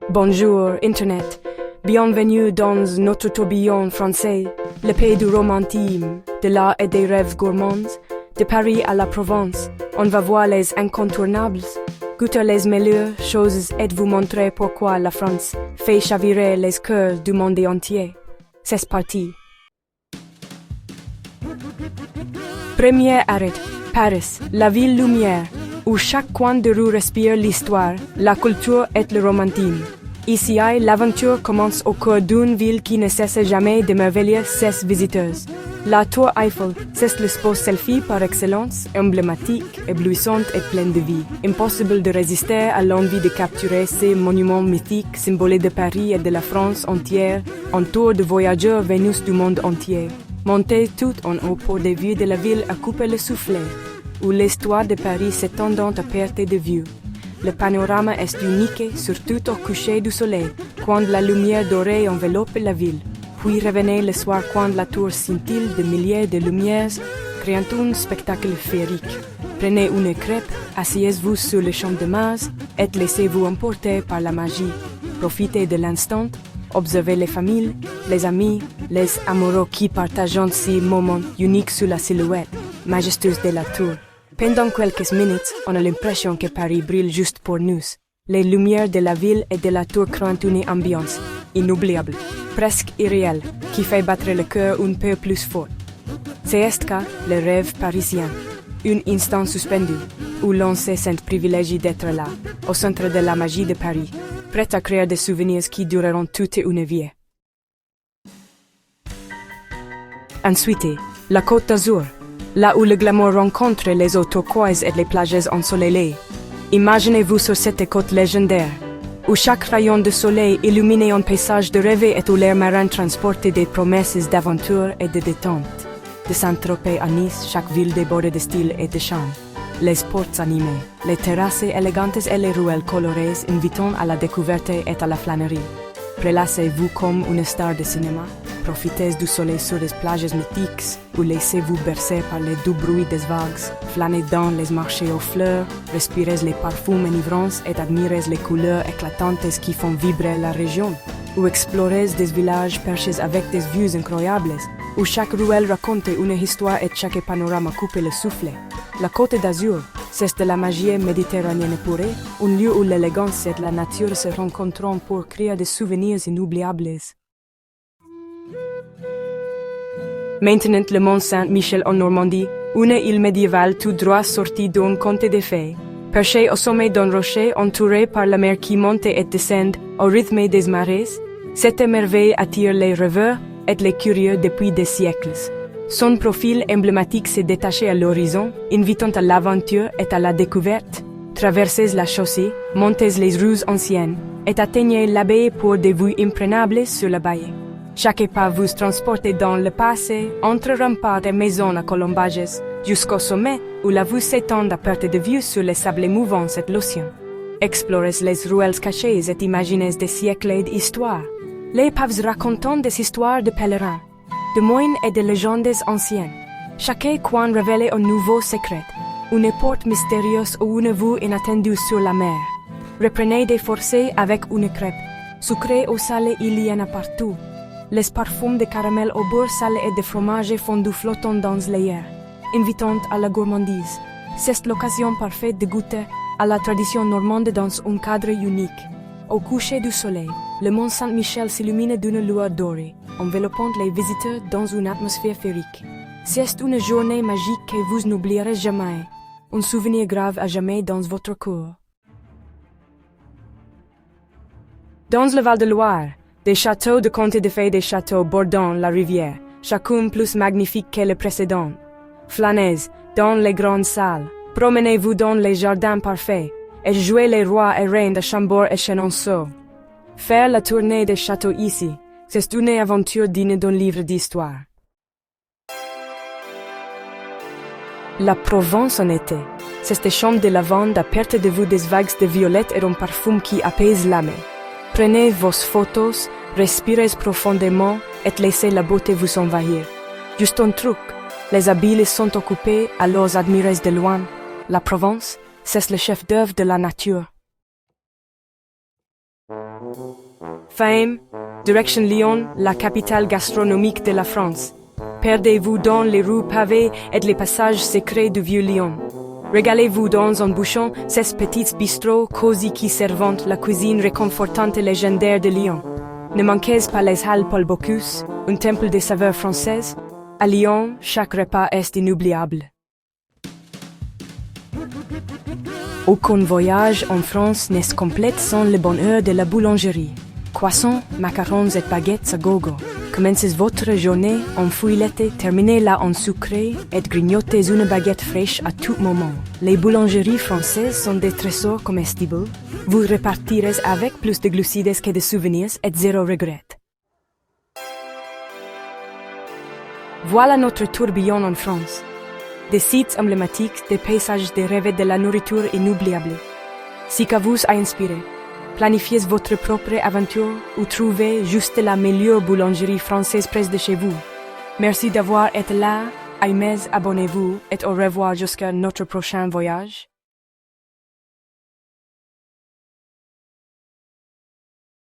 Bonjour, Internet. Bienvenue dans notre tourbillon français, le pays du romantisme, de l'art et des rêves gourmands, de Paris à la Provence. On va voir les incontournables, goûter les meilleures choses et vous montrer pourquoi la France fait chavirer les cœurs du monde entier. C'est parti. Premier arrêt, Paris, la ville lumière, où chaque coin de rue respire l'histoire, la culture et le romantisme. Ici, l'aventure commence au cœur d'une ville qui ne cesse jamais d'émerveiller ses visiteurs. La Tour Eiffel, c'est le spot selfie par excellence, emblématique, éblouissante et pleine de vie. Impossible de résister à l'envie de capturer ces monuments mythiques, symboles de Paris et de la France entière, en tour de voyageurs venus du monde entier. Monter tout en haut pour des vues de la ville à couper le soufflet, où l'histoire de Paris s'étendant à perte de vue. Le panorama est unique, surtout au coucher du soleil, quand la lumière dorée enveloppe la ville. Puis revenez le soir quand la tour scintille de milliers de lumières, créant un spectacle féerique. Prenez une crêpe, asseyez-vous sur le champ de Mars et laissez-vous emporter par la magie. Profitez de l'instant, observez les familles, les amis, les amoureux qui partagent ces moments uniques sous la silhouette majestueuse de la tour. Pendant quelques minutes, on a l'impression que Paris brille juste pour nous. Les lumières de la ville et de la tour créent une ambiance inoubliable, presque irréelle, qui fait battre le cœur un peu plus fort. C'est le rêve parisien, un instant suspendu, où l'on se sent privilégié d'être là, au centre de la magie de Paris, prêt à créer des souvenirs qui dureront toute une vie. Ensuite, la Côte d'Azur, là où le glamour rencontre les eaux turquoises et les plages ensoleillées. Imaginez-vous sur cette côte légendaire, où chaque rayon de soleil illumine un paysage de rêve et où l'air marin transporte des promesses d'aventure et de détente. De Saint-Tropez à Nice, chaque ville déborde de style et de charme. Les sports animés, les terrasses élégantes et les ruelles colorées invitant à la découverte et à la flânerie. Prélassez-vous comme une star de cinéma. Profitez du soleil sur les plages mythiques ou laissez-vous bercer par les doux bruits des vagues. Flânez dans les marchés aux fleurs, respirez les parfums enivrants et admirez les couleurs éclatantes qui font vibrer la région. Ou explorez des villages perchés avec des vues incroyables, où chaque ruelle raconte une histoire et chaque panorama coupe le souffle. La Côte d'Azur, c'est de la magie méditerranéenne pure, un lieu où l'élégance et la nature se rencontrent pour créer des souvenirs inoubliables. Maintenant le mont Saint-Michel en Normandie, une île médiévale tout droit sortie d'un conte de fées. Perché au sommet d'un rocher entouré par la mer qui monte et descend au rythme des marées, cette merveille attire les rêveurs et les curieux depuis des siècles. Son profil emblématique s'est détaché à l'horizon, invitant à l'aventure et à la découverte. Traversez la chaussée, montez les rues anciennes et atteignez l'abbaye pour des vues imprenables sur la baie. Chaque pas vous transporte dans le passé, entre remparts et maisons à colombages, jusqu'au sommet où la vue s'étend à perte de vue sur les sables mouvants et l'océan. Explorez les ruelles cachées et imaginez des siècles d'histoire. Les épaves racontant des histoires de pèlerins, de moines et de légendes anciennes. Chaque coin révèle un nouveau secret, une porte mystérieuse ou une vue inattendue sur la mer. Reprenez des forçats avec une crêpe. Sucré ou salé, il y en a partout. Les parfums de caramel au beurre salé et de fromage fondu flottant dans l'air, invitant à la gourmandise. C'est l'occasion parfaite de goûter à la tradition normande dans un cadre unique. Au coucher du soleil, le mont Saint-Michel s'illumine d'une lueur dorée, enveloppant les visiteurs dans une atmosphère féerique. C'est une journée magique que vous n'oublierez jamais, un souvenir grave à jamais dans votre cœur. Dans le Val-de-Loire, des châteaux de contes de fées, des châteaux bordant la rivière, chacun plus magnifique que le précédent. Flânez dans les grandes salles, promenez-vous dans les jardins parfaits, et jouez les rois et reines de Chambord et Chenonceau. Faire la tournée des châteaux ici, c'est une aventure digne d'un livre d'histoire. La Provence en été, c'est des champs de lavande à perte de vue, des vagues de violettes et un parfum qui apaise l'âme. Prenez vos photos, respirez profondément et laissez la beauté vous envahir. Juste un truc, les habiles sont occupés, alors admirez de loin. La Provence, c'est le chef-d'œuvre de la nature. Fame, direction Lyon, la capitale gastronomique de la France. Perdez-vous dans les rues pavées et les passages secrets du vieux Lyon. Régalez-vous dans un bouchon, ces petits bistrots cosy qui servent la cuisine réconfortante et légendaire de Lyon. Ne manquez pas les Halles Paul Bocuse, un temple des saveurs françaises. À Lyon, chaque repas est inoubliable. Aucun voyage en France n'est complet sans le bonheur de la boulangerie. Croissants, macarons et baguettes à gogo. Commencez votre journée en fouilletté, terminez-la en sucré et grignotez une baguette fraîche à tout moment. Les boulangeries françaises sont des trésors comestibles. Vous repartirez avec plus de glucides que de souvenirs et zéro regret. Voilà notre tourbillon en France. Des sites emblématiques, des paysages, des rêves de la nourriture inoubliable. Si ça vous a inspiré, planifiez votre propre aventure ou trouvez juste la meilleure boulangerie française près de chez vous. Merci d'avoir été là, aimez, abonnez-vous et au revoir jusqu'à notre prochain voyage.